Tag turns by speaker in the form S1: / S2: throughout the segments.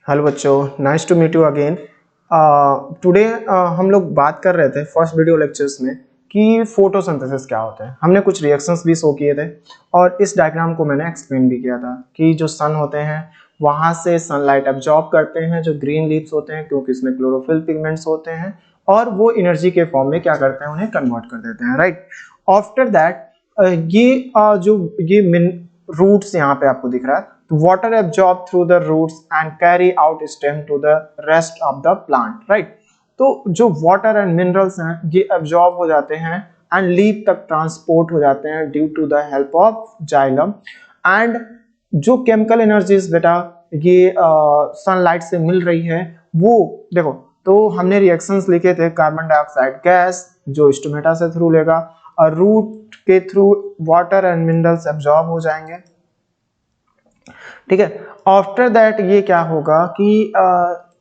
S1: Hello बच्चों, nice to meet you again. Today हम लोग बात कर रहे थे फर्स्ट वीडियो लेक्चर्स में कि फोटोसिंथेसिस क्या होता है। हमने कुछ रिएक्शंस भी शो किए थे और इस डायग्राम को मैंने एक्सप्लेन भी किया था कि जो सन होते हैं वहाँ से सनलाइट एब्जॉर्ब करते हैं जो ग्रीन लीव्स होते हैं, क्योंकि इसमें क्लोरोफिल पिगमेंट्स होते हैं और वो एनर्जी के फॉर्म में क्या करते हैं, उन्हें कन्वर्ट कर देते हैं, राइट। आफ्टर दैट ये रूट्स यहाँ पे आपको दिख रहा है, water absorbed through the roots and carry out stem to the rest of the plant, right। तो जो water and minerals हैं ये absorb हो जाते हैं and leaf तक transport हो जाते हैं due to the help of xylem। and जो chemical energies बेटा ये sunlight से मिल रही है वो देखो, तो हमने रिएक्शंस लिखे थे कार्बन डाइऑक्साइड गैस जो स्टोमेटा से थ्रू लेगा और रूट के through water and minerals absorb हो जाएंगे, ठीक है। आफ्टर दैट ये क्या होगा कि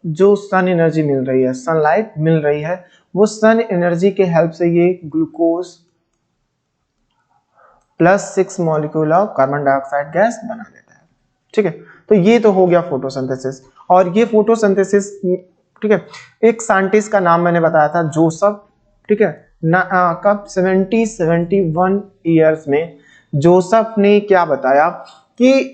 S1: जो सन एनर्जी मिल रही है, सनलाइट मिल रही है, वो सन एनर्जी के हेल्प से ये glucose +6 molecule of carbon dioxide gas बना देता है, ठीक है। तो ये तो हो गया फोटोसिंथेसिस। और ये फोटोसिंथेसिस, ठीक है, एक साइंटिस्ट का नाम मैंने बताया था, जोसेफ, ठीक है ना। कब 71 ईयर्स में जोसेफ ने क्या बताया कि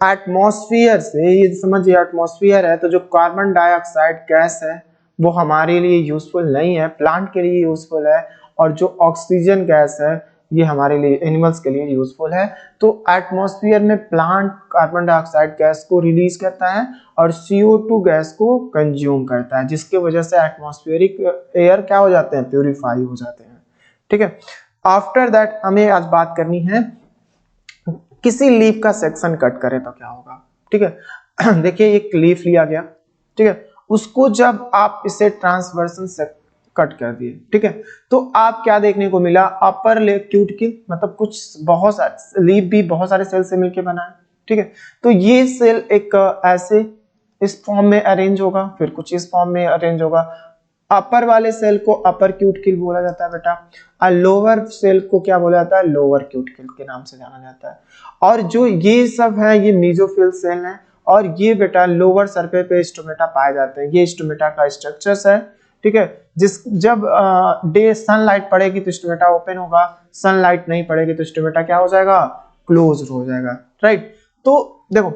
S1: एटमॉस्फेयर से, ये समझिए एटमॉस्फेयर है तो जो कार्बन डाइऑक्साइड गैस है वो हमारे लिए यूजफुल नहीं है, प्लांट के लिए यूजफुल है, और जो ऑक्सीजन गैस है ये हमारे लिए, एनिमल्स के लिए यूजफुल है। तो एटमॉस्फेयर में प्लांट कार्बन डाइऑक्साइड गैस को रिलीज करता है और CO2 गैस को कंज्यूम करता है, जिसकी वजह से एटमॉस्फेरिक एयर क्या हो जाते हैं, प्यूरिफाई हो जाते हैं, ठीक है। आफ्टर दैट हमें आज बात करनी है किसी लीफ का सेक्शन कट करें तो क्या होगा, ठीक है। देखिए एक लीफ लिया गया, ठीक है, उसको जब आप इसे ट्रांसवर्सन से कट कर दिए, ठीक है, तो आप क्या देखने को मिला, अपर लेग क्यूटिकल, मतलब कुछ बहुत सारे लीफ भी बहुत सारे सेल से मिलकर बना है, ठीक है। तो ये सेल एक ऐसे इस फॉर्म में अरेंज होगा, फिर कुछ इस फॉर्म में अरेंज होगा। अपर वाले सेल को अपर क्यूटिकल बोला जाता है बेटा, और लोअर सेल को क्या बोला जाता है, लोअर क्यूटिकल के नाम से जाना जाता है। और जो ये सब है ये मेसोफिल सेल है, और ये बेटा लोअर सरफेस पे स्टोमेटा पाए जाते हैं। ये स्टोमेटा का स्ट्रक्चर्स है, ठीक है। जब डे सनलाइट पड़ेगी तो स्टोमेटा ओपन होगा, सनलाइट नहीं पड़ेगी तो स्टोमेटा क्या हो जाएगा, क्लोज हो जाएगा, राइट। तो देखो,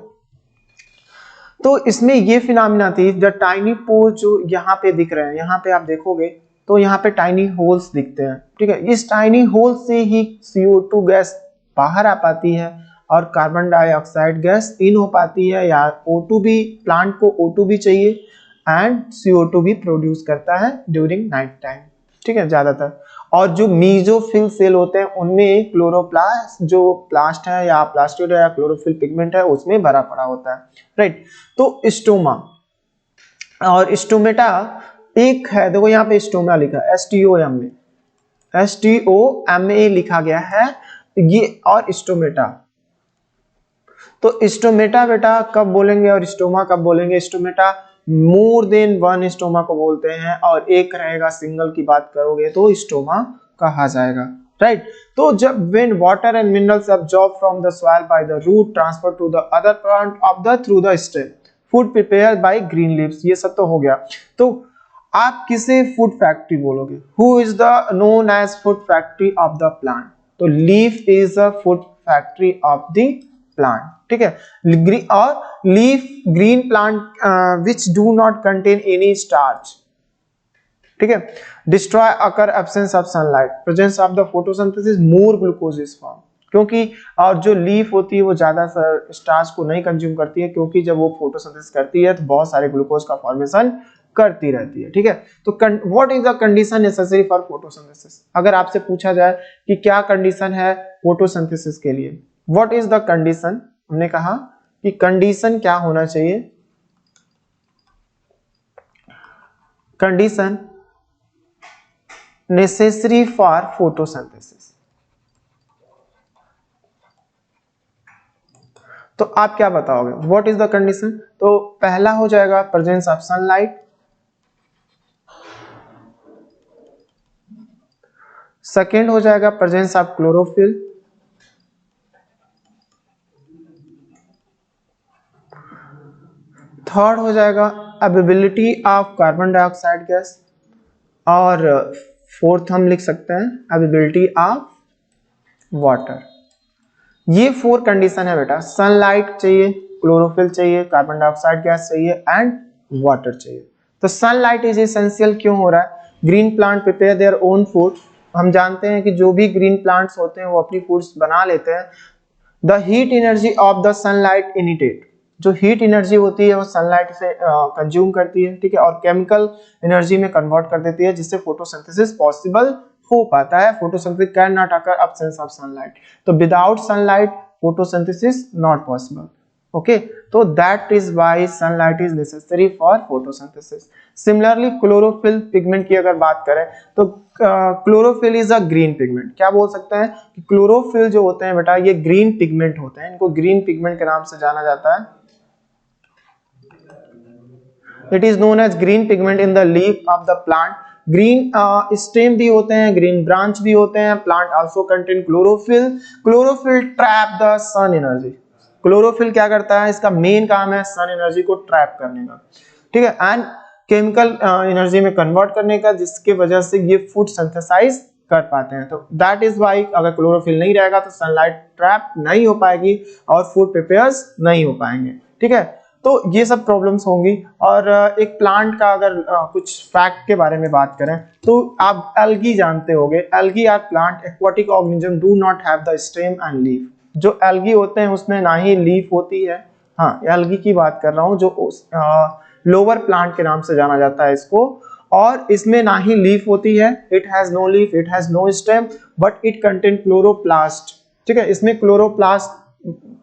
S1: तो इसमें ये फिनोमिना थी, द टाइनी पोर जो यहाँ पे दिख रहे हैं, यहाँ पे आप देखोगे तो यहाँ पे टाइनी होल्स दिखते हैं, ठीक है। इस टाइनी होल से ही CO2 गैस बाहर आ पाती है और कार्बन डाइऑक्साइड गैस इन हो पाती है, या O2 भी, प्लांट को O2 भी चाहिए एंड CO2 भी प्रोड्यूस करता है ड्यूरिंग नाइट टाइम, ठीक है, ज्यादातर। और जो मीजोफिल सेल होते हैं उनमें क्लोरोप्लास्ट, जो प्लास्ट है या प्लास्टिड है या क्लोरोफिल पिगमेंट है, उसमें भरा पड़ा होता है, राइट। तो स्टोमा और स्टोमेटा एक है, देखो यहाँ पे स्टोमा लिखा है, STOMA लिखा गया है ये, और स्टोमेटा। तो स्टोमेटा बेटा कब बोलेंगे और स्टोमा कब बोलेंगे, stomata more than one stoma को बोलते हैं, और एक रहेगा सिंगल की बात करोगे तो स्टोमा कहा जाएगा, राइट। तो जब when water and minerals absorbed from the soil by the root transfer to the other plant of the through the stem, food prepared by green leaves, ये सब तो हो गया। तो आप किसे फूड फैक्ट्री बोलोगे, who is the known as food factory of the plant, तो leaf is a food factory of the plant, ठीक है। और leaf green plant which do not contain any starch, ठीक है, destroy occur absence of sunlight, presence of the photosynthesis more glucose is form, क्योंकि और जो leaf होती है वो ज्यादा स्टार्च को नहीं कंज्यूम करती है, क्योंकि जब वो फोटोसिंथेसिस करती है तो बहुत सारे ग्लूकोज का फॉर्मेशन करती रहती है, ठीक है। तो what is the condition necessary for photosynthesis, अगर आपसे पूछा जाए कि क्या कंडीशन है फोटोसिंथेसिस के लिए, व्हाट इज द कंडीशन, हमने कहा कि कंडीशन क्या होना चाहिए, कंडीशन नेसेसरी फॉर फोटोसिंथेसिस। तो आप क्या बताओगे, व्हाट इज द कंडीशन, तो पहला हो जाएगा प्रेजेंस ऑफ सनलाइट, सेकेंड हो जाएगा प्रेजेंस ऑफ क्लोरोफिल, थर्ड हो जाएगा availability of carbon dioxide gas, और फोर्थ हम लिख सकते हैं अवेलेबिलिटी ऑफ वाटर। ये 4 कंडीशन है बेटा, सनलाइट चाहिए, क्लोरोफिल चाहिए, कार्बन डाइऑक्साइड गैस चाहिए एंड वाटर चाहिए। तो सनलाइट इज एसेंशियल क्यों हो रहा है? Green plant prepare their own food. हम जानते हैं कि जो भी ग्रीन प्लांट्स होते हैं वो अपनी फूड्स बना लेते हैं। The heat energy of the sunlight initiate, जो हीट एनर्जी होती है वो सनलाइट से कंज्यूम करती है, ठीक है, और केमिकल एनर्जी में कन्वर्ट कर देती है, जिससे फोटोसिंथेसिस पॉसिबल हो पाता है। Photosynthesis can not occur absence of sunlight, तो without sunlight photosynthesis not possible. Okay, तो that is why sunlight is necessary for photosynthesis. Similarly chlorophyll pigment की अगर बात करें तो chlorophyll is a green pigment. क्या बोल सकते हैं कि क्लोरोफिल जो होते हैं बेटा ये ग्रीन पिगमेंट होते हैं, इनको ग्रीन पिगमेंट के नाम से जाना जाता है। It is known as green pigment in the leaf of the plant. Green stem भी होते हैं, ग्रीन ब्रांच भी होते हैं। Plant also contain chlorophyll. Chlorophyll trap the sun energy. Chlorophyll क्या करता है? इसका मेन काम है सन एनर्जी को ट्रैप करने का, ठीक है, एंड केमिकल एनर्जी में कन्वर्ट करने का, जिसके वजह से ये फूड सिंथेसाइज कर पाते हैं। तो दैट इज व्हाई अगर क्लोरोफिल नहीं रहेगा तो सनलाइट ट्रैप नहीं हो पाएगी और फूड प्रिपेयर्स नहीं हो पाएंगे, ठीक है। तो ये सब प्रॉब्लम्स होंगी। और एक प्लांट का अगर कुछ फैक्ट के बारे में बात करें तो आप एल्गी जानते होंगे। Algae are plant aquatic organism do not have the stem and leaf. जो एल्गी होते हैं उसमें ना ही लीफ होती है, हाँ एल्गी की बात कर रहा हूँ, जो लोअर प्लांट के नाम से जाना जाता है इसको, और इसमें ना ही लीफ होती है। It has no leaf, it has no stem, but it contain chloroplast, ठीक है, इसमें क्लोरोप्लास्ट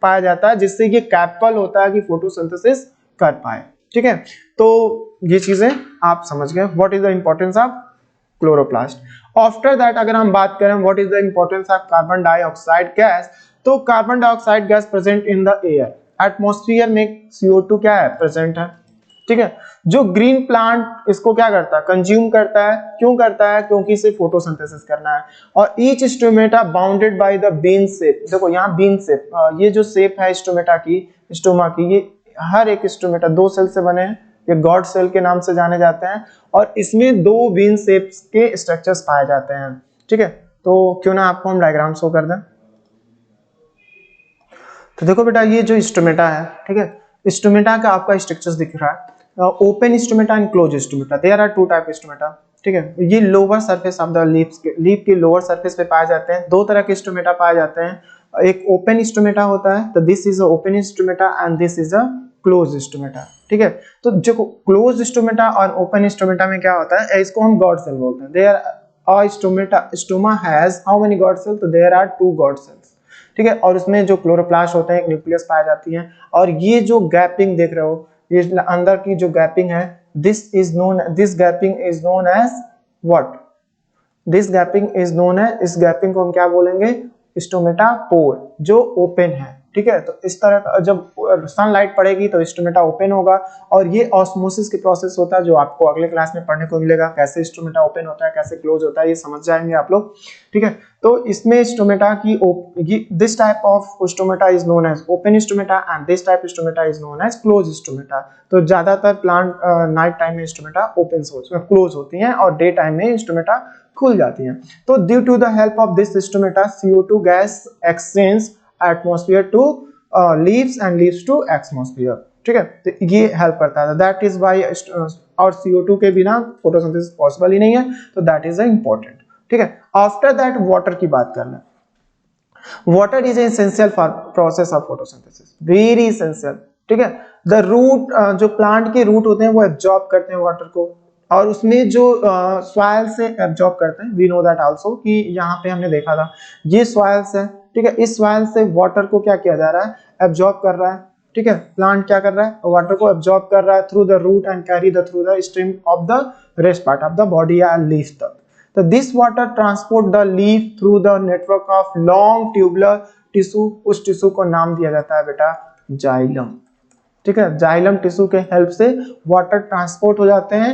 S1: पाया जाता है, जिससे ये कैपेबल होता है कि फोटोसिंथेसिस कर पाए, ठीक है। तो ये चीजें आप समझ गए, what is the importance of chloroplast. After that अगर हम बात करें what is the importance of carbon dioxide gas, तो carbon dioxide gas present in the air. Atmosphere में CO2 क्या है? प्रेजेंट है, ठीक है। जो ग्रीन प्लांट इसको क्या करता है? कंज्यूम करता है। क्यों करता है? क्योंकि इसे फोटोसिंथेसिस करना है। और each stomata bounded by the bean shape. देखो यहाँ बीन शेप, ये जो शेप है स्टोमेटा की, स्टोमा की, ये हर एक स्टोमेटा 2 सेल से बने हैं, ये गॉड सेल के नाम से जाने जाते हैं, और इसमें 2 बीन शेप्स के स्ट्रक्चर्स पाए जाते हैं, ठीक है। तो क्यों ना आपको हम डायग्राम शो कर दें। तो देखो बेटा ये जो स्टोमेटा है, ठीक है, स्टोमेटा का आपका स्ट्रक्चर्स दिख रहा है, open stomata and close stomata. There are 2 type stomata, ठीक है। ये lower surface of the leaf के लोअर सरफेस पे पाए जाते हैं। 2 तरह के स्टोमेटा पाए जाते हैं, एक ओपन स्टोमेटा होता है, तो this is a open stomata and this is a close stomata, ठीक है। तो जो क्लोज स्टोमेटा और ओपन स्टोमेटा में क्या होता है, इसको हम गॉड सेल बोलते हैं। There a stoma has how many guard cell? तो देयर आर 2 गॉड सेल्स, ठीक है। और उसमें जो क्लोरोप्लास्ट होते हैं, एक न्यूक्लियस पाई जाती है, और ये जो गैपिंग देख रहे हो, ये अंदर की जो गैपिंग है, this gapping is known as what? This gapping is known as, इस गैपिंग को हम क्या बोलेंगे? स्टोमेटा पोर, जो ओपन है, ठीक है। तो इस तरह का जब सनलाइट पड़ेगी तो स्टोमेटा ओपन होगा, और ये ऑस्मोसिस की प्रोसेस होता है, जो आपको अगले क्लास में पढ़ने को मिलेगा। कैसे स्टोमेटा ओपन होता है, कैसे क्लोज होता है, ये समझ जाएंगे आप लोग, ठीक है। तो इसमें स्टोमेटा की this type of stomata is known as open stomata and this type stomata is known as close stomata. तो ज्यादातर प्लांट नाइट टाइम में स्टोमेटा ओपन क्लोज होती हैं, और डे टाइम में स्टोमेटा खुल जाती हैं। तो due to the help of this stomata CO2 gas exchange atmosphere to leaves and leaves to atmosphere, ठीक है। तो ये हेल्प करता है, दैट इज व्हाई, और CO2 के बिना फोटोसिंथेसिस पॉसिबल ही नहीं है, तो दैट इज इंपॉर्टेंट, ठीक है। आफ्टर दैट वाटर की बात करना, water is essential for process of photosynthesis, very essential, ठीक है। द रूट, जो प्लांट के रूट होते हैं वो एब्जॉर्ब करते हैं वाटर को, और उसमें जो सॉइल से एब्जॉर्ब करते हैं। वी नो दैट आल्सो कि यहाँ पे हमने देखा था ये सॉइल्स है, ठीक है। इस सॉइल से वाटर को क्या किया जा रहा है? एब्जॉर्ब कर रहा है, ठीक है। प्लांट क्या कर रहा है? वाटर को एब्जॉर्ब कर रहा है through the root and carry the through the stream of the rest part of the body या लीफ तक। तो this water transport the leaf through the network of long tubular tissue. उस tissue को नाम दिया जाता है बेटा जाइलम, ठीक है। जाइलम टिश्यू के हेल्प से वाटर ट्रांसपोर्ट हो जाते हैं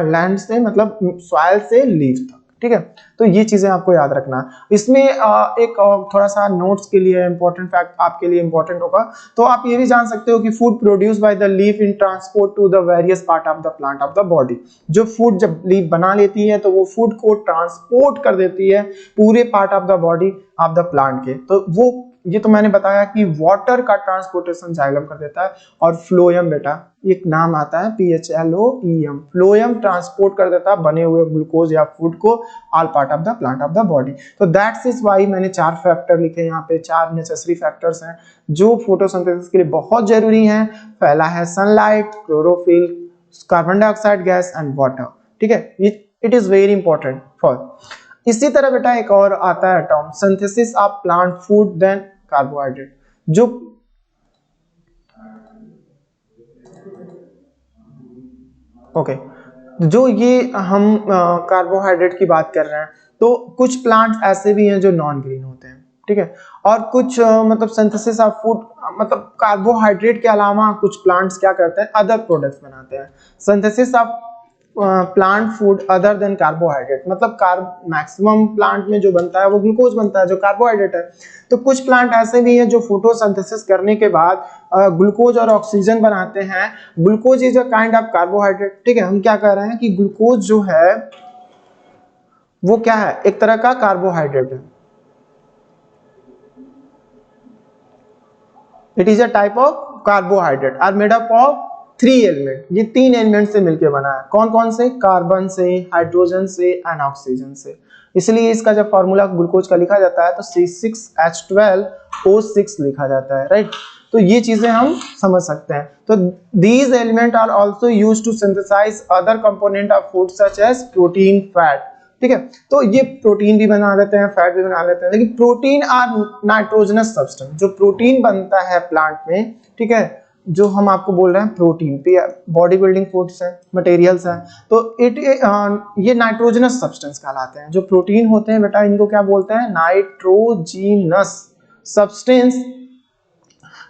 S1: लैंड से, मतलब सॉइल से लीफ तक, ठीक है। तो ये चीजें आपको याद रखना। इसमें एक थोड़ा सा नोट्स के लिए इंपॉर्टेंट फैक्ट आपके लिए इंपॉर्टेंट होगा, तो आप ये भी जान सकते हो कि food produce by the leaf in transport to the various part of the plant of the body. जो फूड जब लीफ बना लेती है तो वो फूड को ट्रांसपोर्ट कर देती है पूरे part of the body of the plant के। तो वो ये तो मैंने बताया कि वाटर का ट्रांसपोर्टेशन जाइलम कर देता है, और फ्लोएम बेटा एक नाम आता है PHLOEM, फ्लोएम ट्रांसपोर्ट कर देता है बने हुए ग्लूकोज या फूड को all part of the plant of the body. तो दैट्स इज वाई मैंने 4 फैक्टर लिखे यहाँ पे, 4 नेसेसरी फैक्टर्स हैं जो फोटोसिंथेसिस के लिए बहुत जरूरी हैं। पहला है sunlight, chlorophyll, carbon dioxide gas and water, ठीक है। It is very important for. इसी तरह बेटा एक और आता है term synthesis of plant food then carbohydrate. जो जो ये हम कार्बोहाइड्रेट की बात कर रहे हैं, तो कुछ प्लांट्स ऐसे भी हैं जो नॉन ग्रीन होते हैं, ठीक है। और कुछ मतलब सिंथेसिस ऑफ फूड मतलब कार्बोहाइड्रेट के अलावा कुछ प्लांट्स क्या करते हैं, अदर प्रोडक्ट्स बनाते हैं। Synthesis of plant food other than carbohydrate, मतलब मैक्सिमम प्लांट में जो बनता है वो ग्लूकोज बनता है जो कार्बोहाइड्रेट है। तो कुछ प्लांट ऐसे भी हैं जो फोटोसिंथेसिस करने के बाद ग्लूकोज और ऑक्सीजन बनाते हैं। Glucose is a kind of carbohydrate, ठीक है। हम क्या कह रहे हैं कि ग्लूकोज जो है वो क्या है, एक तरह का कार्बोहाइड्रेट है। It is a type of carbohydrate are made up of 3 element. ये 3 एलिमेंट से मिलकर बना है। कौन कौन से, कार्बन से, हाइड्रोजन से एंड ऑक्सीजन से। इसलिए इसका जब फॉर्मूला ग्लूकोज का लिखा जाता है तो C6H12O6 लिखा जाता है, राइट। तो ये चीजें हम समझ सकते हैं। तो these element are also used to synthesize other component of food such as protein, fat, ठीक है। तो ये प्रोटीन भी बना लेते हैं, फैट भी बना लेते हैं, लेकिन प्रोटीन आर नाइट्रोजनस सब्सटेंस। जो प्रोटीन बनता है प्लांट में, ठीक है, जो हम आपको बोल रहे हैं प्रोटीन पे बॉडी बिल्डिंग फूड्स हैं, मटेरियल्स हैं, तो ये नाइट्रोजनस सब्सटेंस कहलाते हैं। जो प्रोटीन होते हैं बेटा इनको क्या बोलते हैं, नाइट्रोजीनस सब्सटेंस,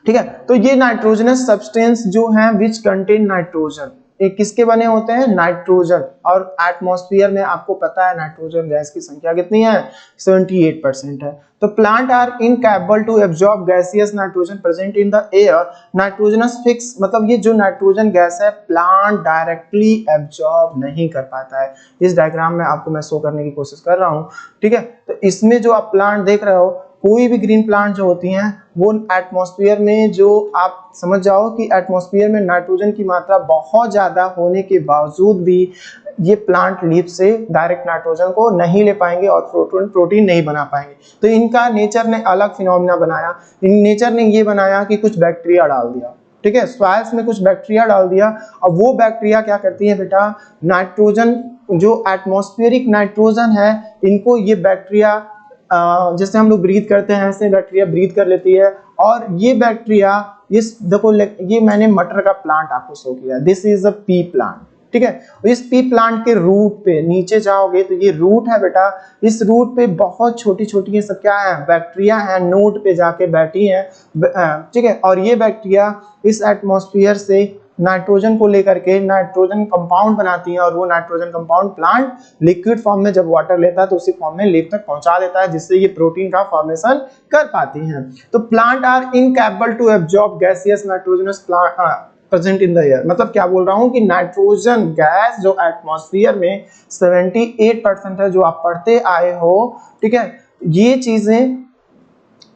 S1: ठीक है। तो ये नाइट्रोजनस सब्सटेंस जो हैं विच कंटेन नाइट्रोजन, ये किसके बने होते हैं, नाइट्रोजन। और एटमॉस्फेयर में आपको पता है नाइट्रोजन गैस की संख्या कितनी है, 78% है। तो plant are incapable to absorb gaseous nitrogen present in the air. Nitrogenous fix मतलब ये जो नाइट्रोजन गैस है प्लांट डायरेक्टली एब्जॉर्ब नहीं कर पाता है। इस डायग्राम में आपको मैं शो करने की कोशिश कर रहा हूँ, ठीक है। तो इसमें जो आप प्लांट देख रहे हो, कोई भी ग्रीन प्लांट जो होती हैं वो एटमॉस्फेयर में, जो आप समझ जाओ कि एटमॉस्फेयर में नाइट्रोजन की मात्रा बहुत ज्यादा होने के बावजूद भी ये प्लांट लीफ से डायरेक्ट नाइट्रोजन को नहीं ले पाएंगे और प्रोटीन नहीं बना पाएंगे। तो इनका नेचर ने अलग फिनोमिना बनाया। नेचर ने ये बनाया कि कुछ बैक्टीरिया डाल दिया, ठीक है, सॉइल्स में कुछ बैक्टीरिया डाल दिया। अब वो बैक्टीरिया क्या करती है बेटा, नाइट्रोजन जो एटमॉस्फेरिक नाइट्रोजन है इनको ये बैक्टीरिया जैसे हम लोग ब्रीथ करते हैं ऐसे बैक्टीरिया ब्रीथ कर लेती है। और ये बैक्टीरिया इस देखो, ये मैंने मटर का प्लांट आपको शो किया, this is a P plant, ठीक है। इस पी प्लांट के रूट पे नीचे जाओगे तो ये रूट है बेटा, इस रूट पे बहुत छोटी छोटी ये सब क्या है, बैक्टीरिया है, नोड पे जाके बैठी है, ठीक है। और ये बैक्टीरिया इस एटमॉस्फेयर से नाइट्रोजन को लेकर के नाइट्रोजन कंपाउंड बनाती हैं, और वो nitrogen compound plant liquid form में जब वाटर लेता है तो उसी फॉर्म में लीफ तक पहुंचा देता है, जिससे ये प्रोटीन का फॉर्मेशन कर पाती हैं। तो plant are incapable to absorb gaseous nitrogenous present in the air. मतलब क्या बोल रहा हूं कि नाइट्रोजन गैस जो एटमॉस्फेयर में 78% है, जो आप पढ़ते आए हो, ठीक है। ये चीजें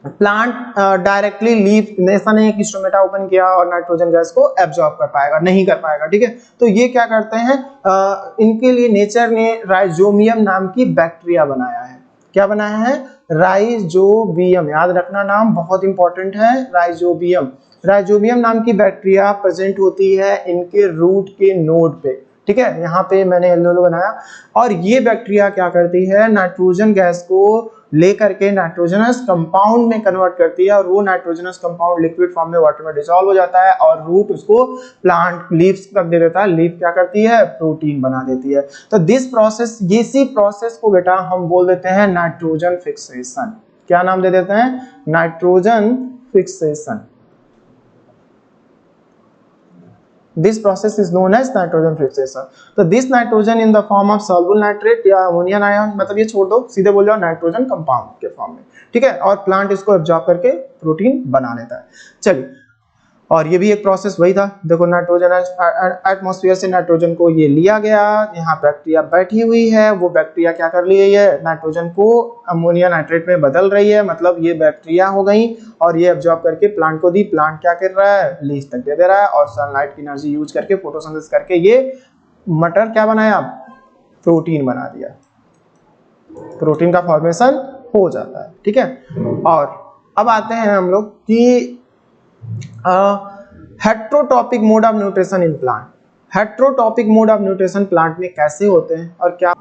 S1: प्लांट डायरेक्टली लीफ, ऐसा नहीं है कि स्टोमेटा ओपन किया और नाइट्रोजन गैस को एब्जॉर्ब कर पाएगा, नहीं कर पाएगा, ठीक है। तो ये क्या करते हैं, इनके लिए नेचर ने राइजोबियम नाम की बैक्टीरिया बनाया है। क्या बनाया है, राइजोबियम, याद रखना नाम बहुत इंपॉर्टेंट है, राइजोबियम। राइजोबियम नाम की बैक्टीरिया प्रेजेंट होती है इनके रूट के नोड पे, ठीक है। यहाँ पे मैंने येलो बनाया। और ये बैक्टीरिया क्या करती है, नाइट्रोजन गैस को लेकर के नाइट्रोजनस कंपाउंड में कन्वर्ट करती है, और वो नाइट्रोजनस कंपाउंड लिक्विड फॉर्म में वाटर में डिसॉल्व हो जाता है, और रूट उसको प्लांट लीव्स तक दे देता है। लीफ क्या करती है, प्रोटीन बना देती है। तो दिस प्रोसेस, इसी प्रोसेस को बेटा हम बोल देते हैं नाइट्रोजन फिक्सेशन। क्या नाम दे देते हैं, nitrogen fixation. This process is known as nitrogen fixation. तो this nitrogen in the form of soluble nitrate या अमोनियम आयन, मतलब ये छोड़ दो, सीधे बोल जाओ नाइट्रोजन कंपाउंड के फॉर्म में, ठीक है, और प्लांट इसको एब्जॉर्ब करके प्रोटीन बना लेता है। चलिए, और ये भी एक प्रोसेस वही था, देखो नाइट्रोजन एटमॉस्फेयर से नाइट्रोजन को ये लिया गया, यहाँ बैक्टीरिया बैठी हुई है, वो बैक्टीरिया क्या कर रही है, नाइट्रोजन को अमोनिया नाइट्रेट में बदल रही है, मतलब ये बैक्टीरिया हो गई और ये एब्जॉर्ब करके प्लांट को दी, प्लांट क्या कर रहा है, लीच तक दे रहा है और सनलाइट की एनर्जी यूज करके फोटोसिंथेसिस करके ये मटर क्या बनाया, प्रोटीन बना दिया, प्रोटीन का फॉर्मेशन हो जाता है, ठीक है। और अब आते हैं हम लोग कि हेट्रोटॉपिक mode of nutrition in plant. हेट्रोटॉपिक mode of nutrition plant में कैसे होते हैं और क्या,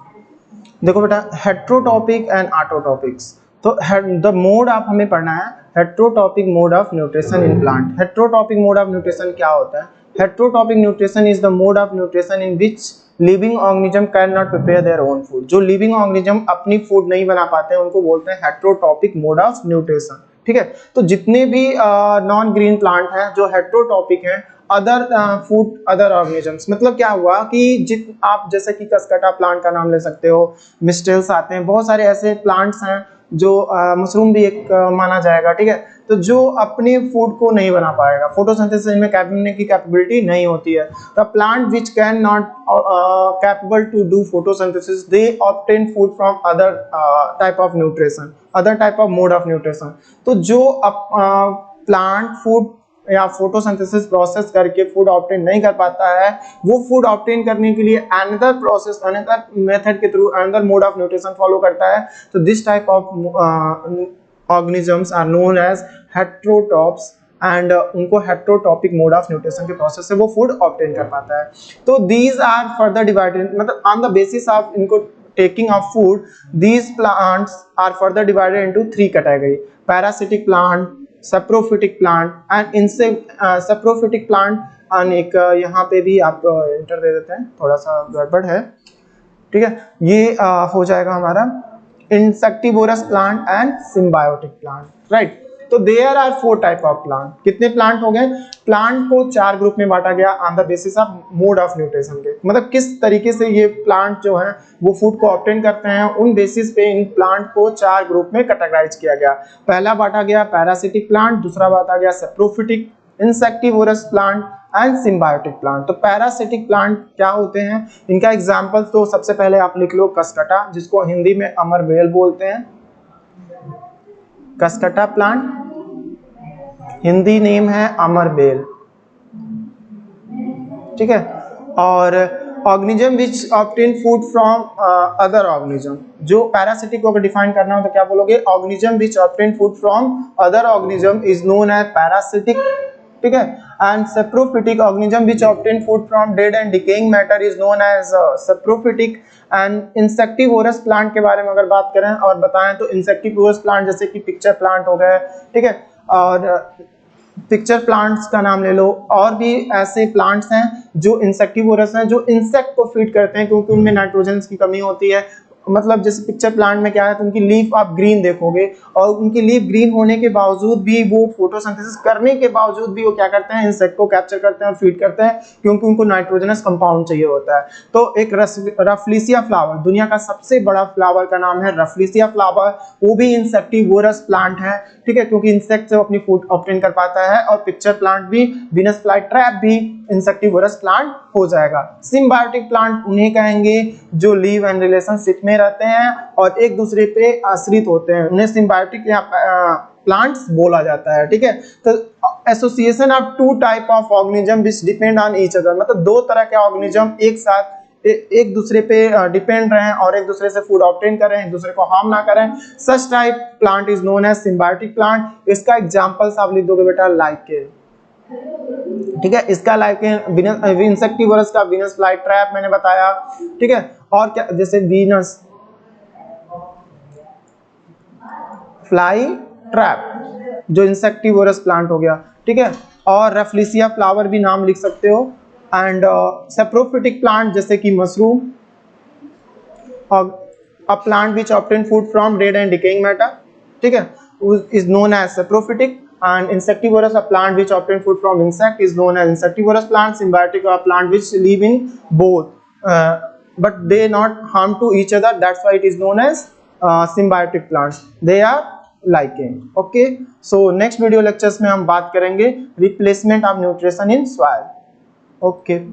S1: देखो बेटा, हेट्रोटॉपिक एंड ऑटोटॉपिक्स, तो द मोड आप हमें पढ़ना है हेट्रोटॉपिक mode of nutrition in plant. हेट्रोटॉपिक mode of nutrition क्या होता है, हेट्रोटॉपिक nutrition is the mode of nutrition in which living organism can not prepare their own food. जो लिविंग ऑर्गेनिज्म अपनी फूड नहीं बना पाते हैं उनको बोलते हैं हेट्रोटॉपिक मोड ऑफ न्यूट्रिशन, ठीक है। तो जितने भी नॉन ग्रीन प्लांट हैं जो हेट्रोटॉपिक हैं, अदर फूड अदर ऑर्गेनिजम्स, मतलब क्या हुआ कि आप जैसे कि कसकटा प्लांट का नाम ले सकते हो, मिस्टेल्स आते हैं, बहुत सारे ऐसे प्लांट्स हैं जो मशरूम भी एक माना जाएगा, ठीक है। तो जो अपने फूड को नहीं बना पाएगा, फोटोसिंथेसिस में करने की कैपेबिलिटी नहीं होती है, the plant which can not capable to do photosynthesis they obtain food from other type of nutrition, other type of mode of nutrition. तो जो प्लांट फूड या फोटोसिंथेसिस प्रोसेस करके फूड ऑब्टेन नहीं कर पाता है, वो फूड ऑब्टेन करने के लिए अनदर प्रोसेस, अनदर मेथड के through another mode of nutrition follow करता है। तो this type of organisms are known as heterotrophs and उनको हेट्रोटॉपिक मोड ऑफ न्यूट्रिशन के प्रोसेस से वो फूड ऑब्टेन कर पाता है। तो दीज आर फर्दर डिवाइडेड, मतलब ऑन द बेसिस ऑफ इनको taking of food, these plants are further divided into 3 category, parasitic plant, saprophytic plant and insect saprophytic plant. और एक यहाँ पे भी आप इंटर दे देते हैं, थोड़ा सा गड़बड़ है, ठीक है। ये हो जाएगा हमारा insectivorous plant and symbiotic plant, right. तो there are 4 type of plant. कितने प्लांट हो गए, प्लांट को 4 ग्रुप में बांटा गया on the basis of mode of nutrition के, मतलब किस तरीके से ये प्लांट जो है वो फूड को ऑब्टेन करते हैं, उन बेसिस पे इन प्लांट को 4 ग्रुप में कैटेगराइज किया गया। पहला बांटा गया पैरासिटिक प्लांट, दूसरा बांटा गया saprophytic, insectivorous plant and symbiotic plant. तो पैरासिटिक प्लांट क्या होते हैं, इनका एग्जांपल तो सबसे पहले आप लिख लो कसकटा, जिसको हिंदी में अमरबेल बोलते हैं, कसकटा प्लांट, हिंदी नेम है अमरबेल, ठीक है। और organism which obtain food from other organism, जो पैरासिटिक को अगर डिफाइन करना हो तो क्या बोलोगे, organism which obtain food from other organism is known as parasitic, ठीक है। And saprophytic, organism which obtain food from dead and decaying matter is known as saprophytic. And insectivorous plant के बारे में अगर बात करें और बताएं तो इंसेक्टिवोरस प्लांट जैसे कि पिक्चर प्लांट हो गए, ठीक है, और पिक्चर प्लांट्स का नाम ले लो, और भी ऐसे प्लांट्स हैं जो इंसेक्टिवोरस हैं, जो इंसेक्ट को फीड करते हैं क्योंकि उनमें नाइट्रोजन की कमी होती है। मतलब जैसे पिक्चर प्लांट में क्या है, तो उनकी लीफ आप ग्रीन देखोगे और उनकी लीफ ग्रीन होने के बावजूद भी वो फोटोसिंथेसिस करने के बावजूद भी वो क्या करते हैं, इंसेक्ट को कैप्चर करते हैं और फीड करते हैं, क्योंकि उनको नाइट्रोजनस कंपाउंड चाहिए होता है। तो एक रफलीसिया फ्लावर, दुनिया का सबसे बड़ा फ्लावर का नाम है रफलीसिया फ्लावर, वो भी इंसेक्टिवोरस प्लांट है, ठीक है, क्योंकि इंसेक्ट से अपनी फूड ऑब्टेन कर पाता है। और पिक्चर प्लांट भी, वीनस फ्लाई ट्रैप भी इंसेक्टिवोरस प्लांट हो जाएगा। सिम्बायोटिक प्लांट उन्हें कहेंगे जो लिव एंड रिलेशनशिप में रहते हैं और एक दूसरे पे आश्रित होते हैं, उन्हें सिम्बायोटिक या प्लांट्स बोला जाता है, ठीक है। तो association of 2 type of organism which depend on each other, मतलब 2 तरह के ऑर्गेनिज्म एक साथ एक दूसरे पे डिपेंड रहें और एक दूसरे से फूड ऑब्टेन करें, एक दूसरे को हार्म ना करें, such type plant is known as symbiotic plant. इसका एग्जांपल्स आप लिख दोगे बेटा, लाइकेन, ठीक है, इसका लाइकेन, इंसेक्टिवोरस का वीनस फ्लाई ट्रैप मैंने बताया, ठीक है। और क्या, जैसे वीनस फ्लाई ट्रैप जो इंसेक्टिवोरस प्लांट हो गया, ठीक है। और रफलीसिया फ्लावर भी नाम लिख सकते हो। एंड सैप्रोफिटिक प्लांट जैसे कि मशरूम, और a plant which obtain food from dead and decaying matter, ठीक है, is known as saprophytic. and insectivorous, a plant which obtain food from insect, is known as insectivorous plant. Symbiotic, a plant which live in both but they not harm to each other, that's why it is known as symbiotic plants. They are lichen. Okay, so next video lectures में हम बात करेंगे replacement of nutrition in soil. Okay.